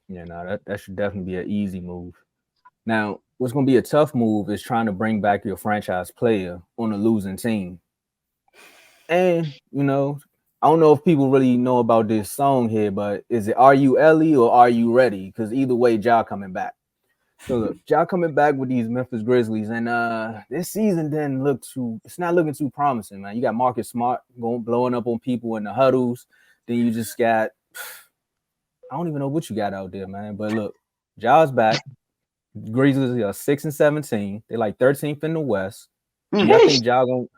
Yeah, no, that should definitely be an easy move. Now, what's going to be a tough move is trying to bring back your franchise player on a losing team. And, I don't know if people really know about this song here, but is it Are You Ellie or Are You Ready? Because either way, Ja coming back. So look, Ja coming back with these Memphis Grizzlies, and this season didn't look too. It's not looking too promising, man. You got Marcus Smart going blowing up on people in the huddles. Then you just got I don't even know what you got out there, man. But look, Ja's back. Grizzlies are 6-17. They're like 13th in the West. Do y'all think Ja going?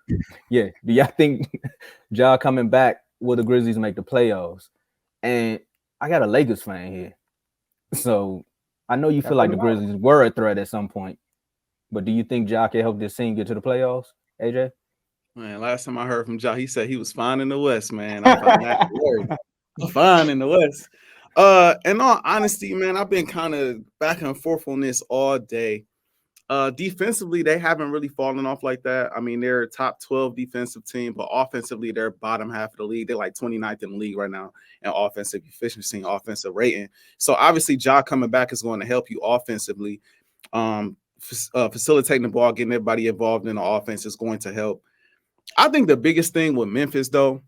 Yeah. Do y'all think Ja coming back will the Grizzlies make the playoffs? And I got a Lakers fan here, so I know you feel like the Grizzlies were a threat at some point. But do you think Ja can help this team get to the playoffs, AJ? Man, last time I heard from Ja, he said he was fine in the West, man. I found that hilarious. Fine in the West. In all honesty, man, I've been kind of back and forth on this all day. Defensively, they haven't really fallen off like that. I mean, they're a top 12 defensive team, but offensively, they're bottom half of the league. They're like 29th in the league right now in offensive efficiency, offensive rating. So obviously, Ja coming back is going to help you offensively. Facilitating the ball, getting everybody involved in the offense is going to help. I think the biggest thing with Memphis, though,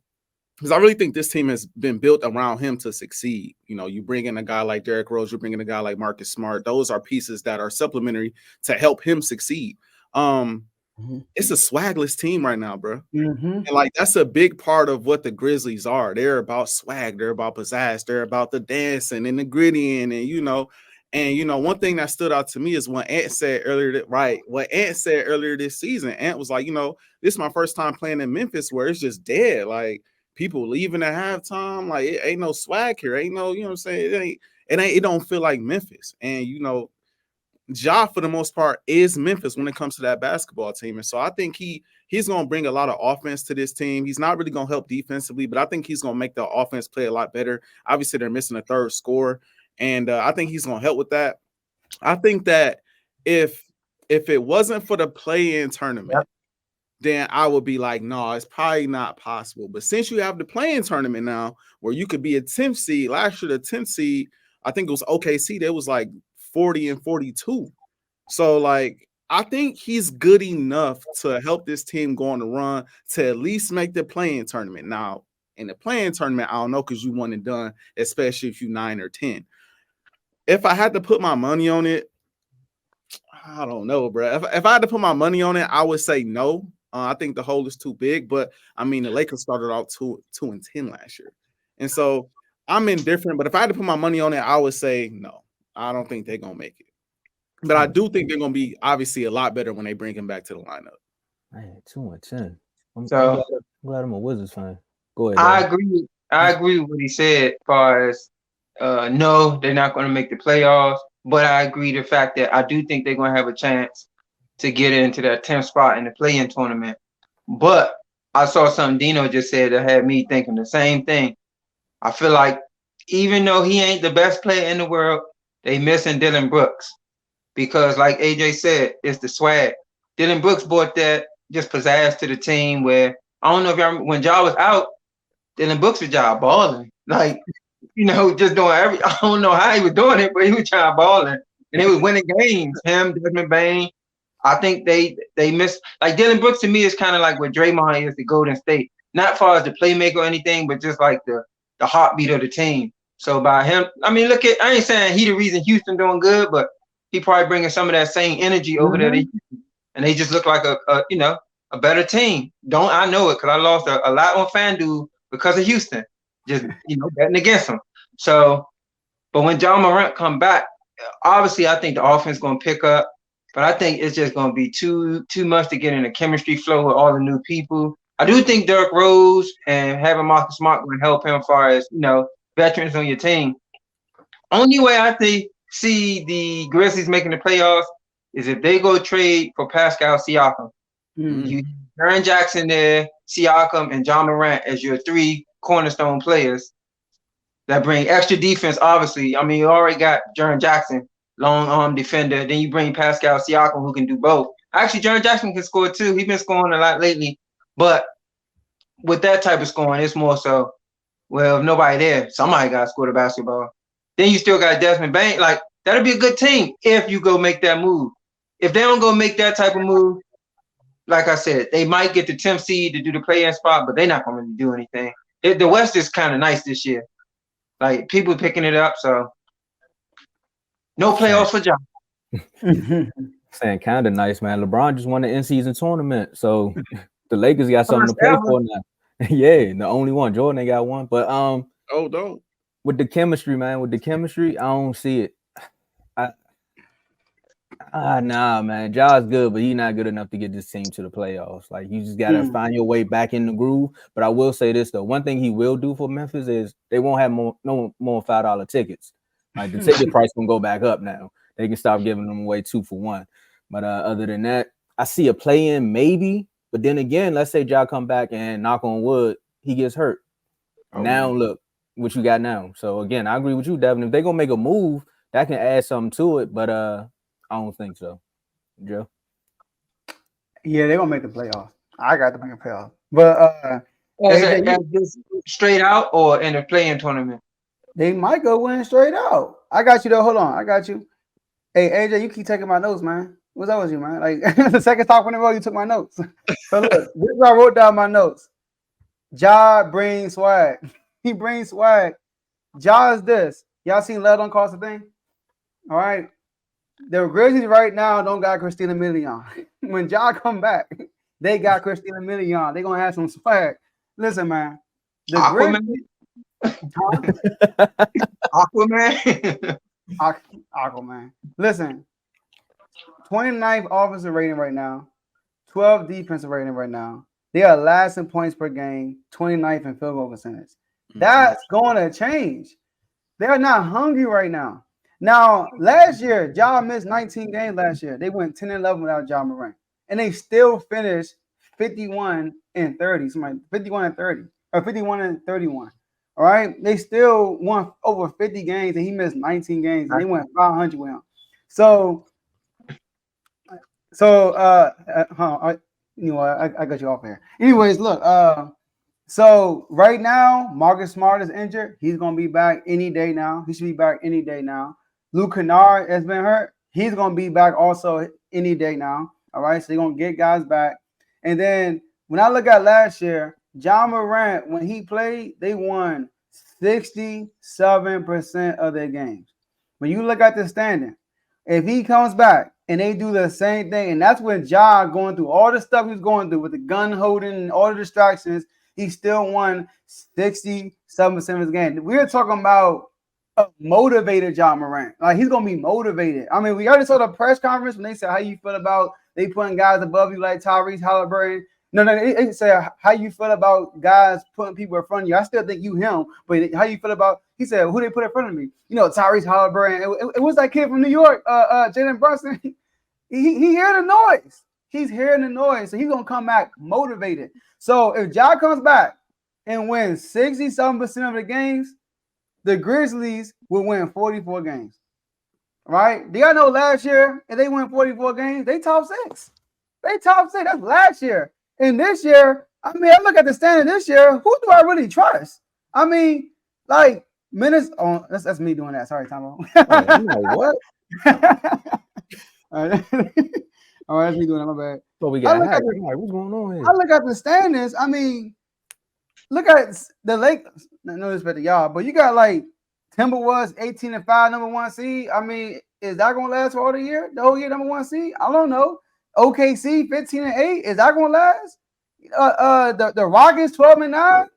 because I really think this team has been built around him to succeed. You bring in a guy like Derrick Rose, you bring in a guy like Marcus Smart. Those are pieces that are supplementary to help him succeed. It's a swagless team right now, bro. And like that's a big part of what the Grizzlies are. They're about swag, they're about pizzazz, they're about the dancing and the gritty and one thing that stood out to me is what Ant said earlier. What Ant said earlier this season. Ant was like, this is my first time playing in Memphis where it's just dead. Like people leaving at halftime. Like it ain't no swag here. Ain't no, you know what I'm saying? It don't feel like Memphis. And Ja for the most part is Memphis when it comes to that basketball team. And so I think he's gonna bring a lot of offense to this team. He's not really gonna help defensively, but I think he's gonna make the offense play a lot better. Obviously, they're missing a third scorer. And I think he's going to help with that. I think that if it wasn't for the play-in tournament, then I would be like, no, it's probably not possible. But since you have the play-in tournament now, where you could be a 10th seed, last year the 10th seed, I think it was OKC, they was like 40-42. So like, I think he's good enough to help this team go on the run to at least make the play-in tournament. Now, in the play-in tournament, I don't know because you won and done, especially if you 9 or 10. If I had to put my money on it, I don't know, bro. If I had to put my money on it, I would say no. I think the hole is too big. But I mean, the Lakers started out 2-10 last year, and so I'm indifferent. But if I had to put my money on it, I would say no. I don't think they're gonna make it. But I do think they're gonna be obviously a lot better when they bring him back to the lineup. Man, 2-10. I'm So glad I'm a Wizards fan. Go ahead, I Dad. agree. I agree with what he said as far as no, they're not going to make the playoffs. But I agree the fact that I do think they're going to have a chance to get into that 10th spot in the play-in tournament. But I saw something Dino just said that had me thinking the same thing. I feel like even though he ain't the best player in the world, they missing Dylan Brooks. Because like AJ said, it's the swag. Dylan Brooks brought that just pizzazz to the team where I don't know if y'all remember when Ja was out, Dylan Brooks was Ja balling. Like, just doing I don't know how he was doing it, but he was trying balling. And he was winning games. Him, Desmond Bain. I think they missed like Dylan Brooks to me is kind of like what Draymond is to Golden State. Not far as the playmaker or anything, but just like the heartbeat of the team. So by him, I mean, I ain't saying he the reason Houston doing good, but he probably bringing some of that same energy over there to Houston. And they just look like a better team. Don't I know it because I lost a lot on FanDuel because of Houston. Just betting against them. So, but when John Morant come back, obviously I think the offense going to pick up. But I think it's just going to be too much to get in the chemistry flow with all the new people. I do think Derrick Rose and having Marcus Smart going to help him as far as veterans on your team. Only way I see the Grizzlies making the playoffs is if they go trade for Pascal Siakam. You Jaren Jackson there, Siakam, and John Morant as your 3 cornerstone players that bring extra defense. Obviously, I mean you already got Jaren Jackson, long arm defender. Then you bring Pascal Siakam who can do both. Actually, Jaren Jackson can score too. He's been scoring a lot lately, but with that type of scoring, it's more so. Well, if nobody there, somebody got to score the basketball. Then you still got Desmond Bain. Like, that'll be a good team if you go make that move. If they don't go make that type of move, like I said, they might get the 10th seed to do the play-in spot, but they're not going to really do anything. The West is kind of nice this year. Like, people picking it up, so no playoffs for John. Saying kind of nice, man. LeBron just won the in-season tournament, so the Lakers got something to play for now. Yeah, the only one. Jordan ain't got one, but don't. With the chemistry, man. With the chemistry, I don't see it. Nah, man. Ja's good, but he's not good enough to get this team to the playoffs. Like, you just gotta find your way back in the groove. But I will say this though: one thing he will do for Memphis is they won't have no more $5 tickets. Like, the ticket price can go back up now. They can stop giving them away 2 for $1. But other than that, I see a play-in maybe. But then again, let's say Ja come back and knock on wood, he gets hurt. Now look what you got now. So again, I agree with you, Devin. If they're gonna make a move, that can add something to it. But I don't think so. Joe? Yeah, they're gonna make the playoffs. I got to make a playoff. But just straight out or in a play-in tournament? They might go win straight out. I got you though. Hold on, I got you. Hey AJ, you keep taking my notes, man. What's up with you, man? Like the second talk in a row, you took my notes. So look, this is where I wrote down my notes. Ja brings swag. He brings swag. Ja is this. Y'all seen Love Don't Cost a Thing? All right. The Grizzlies right now don't got Christina Milian. When Ja come back, they got Christina Milian. They gonna have some swag. Listen, man. The Aquaman. Aquaman. Listen. 29th offensive rating right now. 12th defensive rating right now. They are last in points per game. 29th in field goal percentage. That's going to change. They are not hungry right now. Now, last year, Ja missed 19 games last year. They went 10-11 without Ja Morant. And they still finished 51-30. Somebody 51-30 or 51-31. All right. They still won over 50 games and he missed 19 games and they went 500 with him. So I got you off here. Anyways, look, so right now, Marcus Smart is injured. He's gonna be back any day now. He should be back any day now. Luke Kennard has been hurt. He's gonna be back also any day now. All right, so they're gonna get guys back. And then when I look at last year, Ja Morant, when he played, they won 67% of their games. When you look at the standing, if he comes back and they do the same thing, and that's when Ja going through all the stuff he's going through with the gun holding and all the distractions, he still won 67% of his game. We're talking about a motivated Ja Morant. Like, he's gonna be motivated. I mean, we already saw the press conference when they said how you feel about they putting guys above you like Tyrese Halliburton. No, they said how you feel about guys putting people in front of you. I still think you him, but how you feel about? He said who they put in front of me. You know, Tyrese Halliburton. It was that kid from New York, Jalen Brunson. He hearing the noise. He's hearing the noise, so he's gonna come back motivated. So if Ja comes back and wins 67% of the games, the Grizzlies will win 44 games. Right? Do y'all know last year, if they win 44 games, they top 6. They top 6. That's last year. And this year, I mean, I look at the standing this year. Who do I really trust? I mean, like minutes. Oh, that's me doing that. Sorry, Tomo. What? All right, that's me doing that. My bad. So we got what's going on here? I look at the standings. I mean, look at the Lakers. No respect to y'all, but you got like Timberwolves 18-5, number 1 seed. I mean, is that gonna last for all the year? The whole year, number 1 seed? I don't know. OKC 15-8. Is that gonna last? The Rockets 12-9.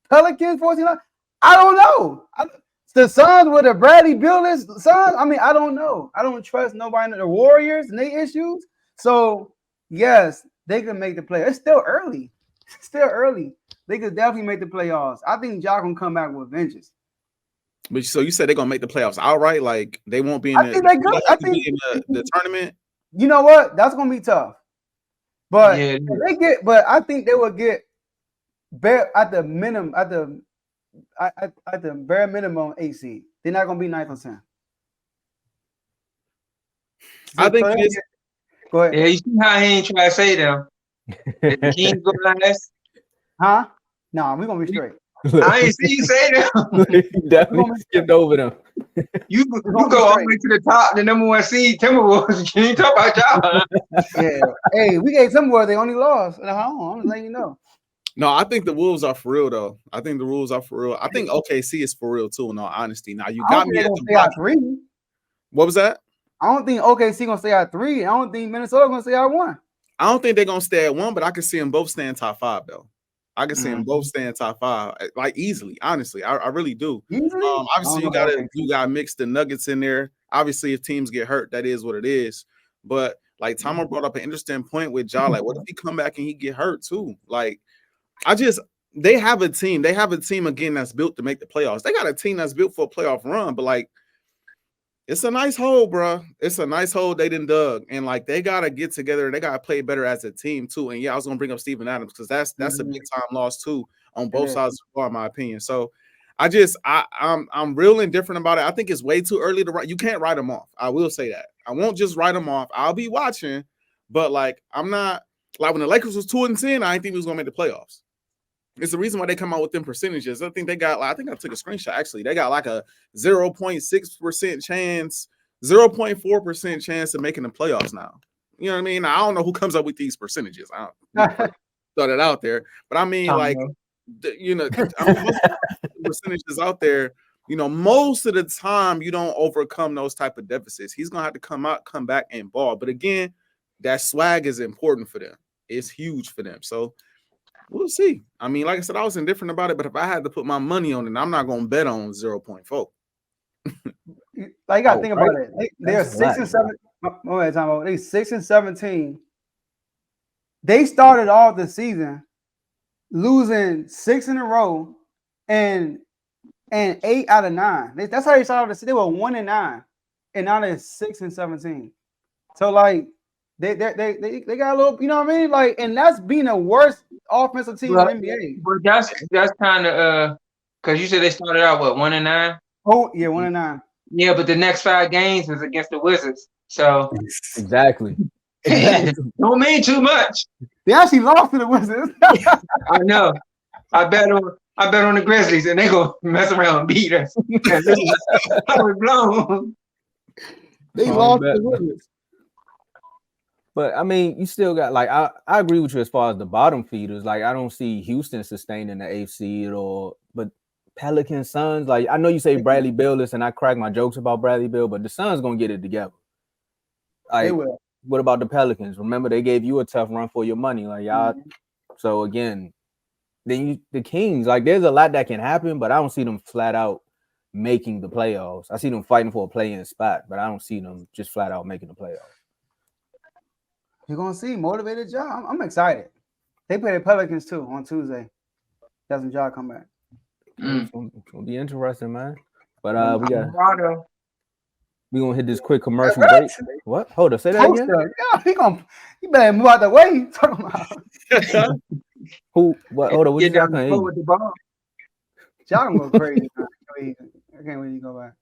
Pelicans 14-9. I don't know. The Suns with the Bradley Beal-less Suns. I mean, I don't know. I don't trust nobody. The Warriors and their issues. So yes, they can make the play. It's still early. Still early. They could definitely make the playoffs. I think Ja can come back with vengeance. But so you said they're gonna make the playoffs outright? Like they won't be in the tournament. You know what? That's gonna be tough. But I think they will get at the minimum, at the bare minimum 8 seed. They're not gonna be 9th or 10th. I think it is. Go ahead. Yeah, you see how he ain't trying to say them. He ain't go last. Huh? No, we're gonna be straight. I ain't see you say them. He definitely skipped over them. You go all the way to the top, the number 1 seed, Timberwolves. You ain't talk about y'all. Yeah. Hey, we gave Timberwolves. They only lost at home. I'm just letting you know. No, I think the Wolves are for real though. I think the Wolves are for real. I think OKC is for real too. In all honesty, now you got me at the stay at 3. What was that? I don't think OKC gonna stay at 3. I don't think Minnesota gonna stay at 1. I don't think they're gonna stay at 1, but I can see them both staying top 5 though. I can see them both staying top 5 like easily. Honestly, I really do. Easily? Obviously, you got to mix the Nuggets in there. Obviously, if teams get hurt, that is what it is. But like Tomo brought up an interesting point with Ja. Like, what if he come back and he get hurt too? Like, they have a team. They have a team again that's built to make the playoffs. They got a team that's built for a playoff run, but like, it's a nice hole, bro. It's a nice hole they done dug, and like they gotta get together. They gotta play better as a team too. And yeah, I was gonna bring up Steven Adams because that's a big time loss too on both sides of the ball, in my opinion. So I'm real indifferent about it. I think it's way too early to write. You can't write them off. I will say that. I won't just write them off. I'll be watching, but like I'm not like when the Lakers was 2-10. I didn't think we was gonna make the playoffs. It's the reason why they come out with them percentages. I think they got, I think I took a screenshot actually. They got like a 0.6% chance, 0.4% chance of making the playoffs now. You know what I mean? I don't know who comes up with these percentages. I don't throw that out there. But I mean, most percentages out there, most of the time you don't overcome those type of deficits. He's going to have to come back and ball. But again, that swag is important for them. It's huge for them. So, we'll see. I mean, like I said, I was indifferent about it, but if I had to put my money on it, I'm not going to bet on 0.4. Like, you got to think about it. They're 6 and 7. They 6 and 17. They started off the season losing 6 in a row and 8 out of 9. That's how they started the season. They were 1 and 9, and now they're 6 and 17. So like, They got a little, you know what I mean? Like, and that's being the worst offensive team in the NBA. But that's kind of because you said they started out 1 and 9. Oh yeah, 1 and 9. Yeah, but the next 5 games is against the Wizards, so exactly. Don't mean too much. They actually lost to the Wizards. I know. I bet on the Grizzlies, and they gonna mess around and beat us. I was blown. They lost to the Wizards. But I mean, you still got like I agree with you as far as the bottom feeders. Like I don't see Houston sustaining the 8th seed but Pelicans, Suns. Like I know you say Bradley Beal, and I crack my jokes about Bradley Beal, but the Suns gonna get it together. Like, they will. What about the Pelicans? Remember they gave you a tough run for your money, like y'all. So again, then the Kings. Like there's a lot that can happen, but I don't see them flat out making the playoffs. I see them fighting for a play-in spot, but I don't see them just flat out making the playoffs. You're gonna see motivated job. I'm excited. They play the Pelicans too on Tuesday. Doesn't job come back? It's gonna be interesting, man. But we're gonna hit this quick commercial break. What? Hold up, say that again. Yeah, he better move out the way. You talking about who? What? Hold up, what you talking with the ball? Y'all gonna go crazy. I can't wait to go back.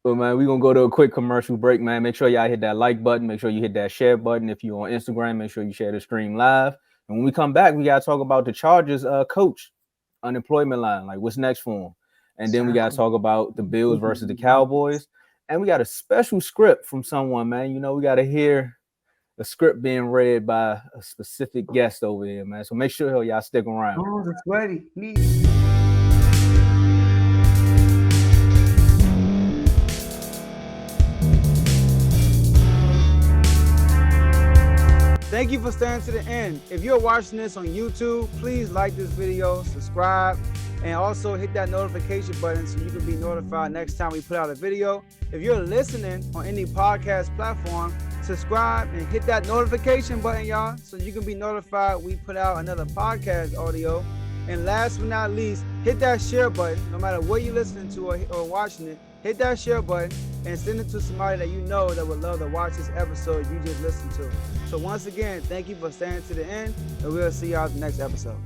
But man, we're gonna go to a quick commercial break, man. Make sure y'all hit that like button. Make sure you hit that share button. If you're on Instagram, make sure you share the stream live. And when we come back, we gotta talk about the Chargers coach unemployment line. Like what's next for him? And then we gotta talk about the Bills versus the Cowboys. And we got a special script from someone, man. We gotta hear a script being read by a specific guest over here, man. So make sure y'all stick around. Oh, that's ready. Thank you for staying to the end. If you're watching this on YouTube, please like this video, subscribe, and also hit that notification button so you can be notified next time we put out a video. If you're listening on any podcast platform, subscribe and hit that notification button, y'all, so you can be notified we put out another podcast audio. And last but not least, hit that share button. No matter what you're listening to or watching it, hit that share button and send it to somebody that you know that would love to watch this episode you just listened to. So once again, thank you for staying to the end, and we'll see y'all in the next episode.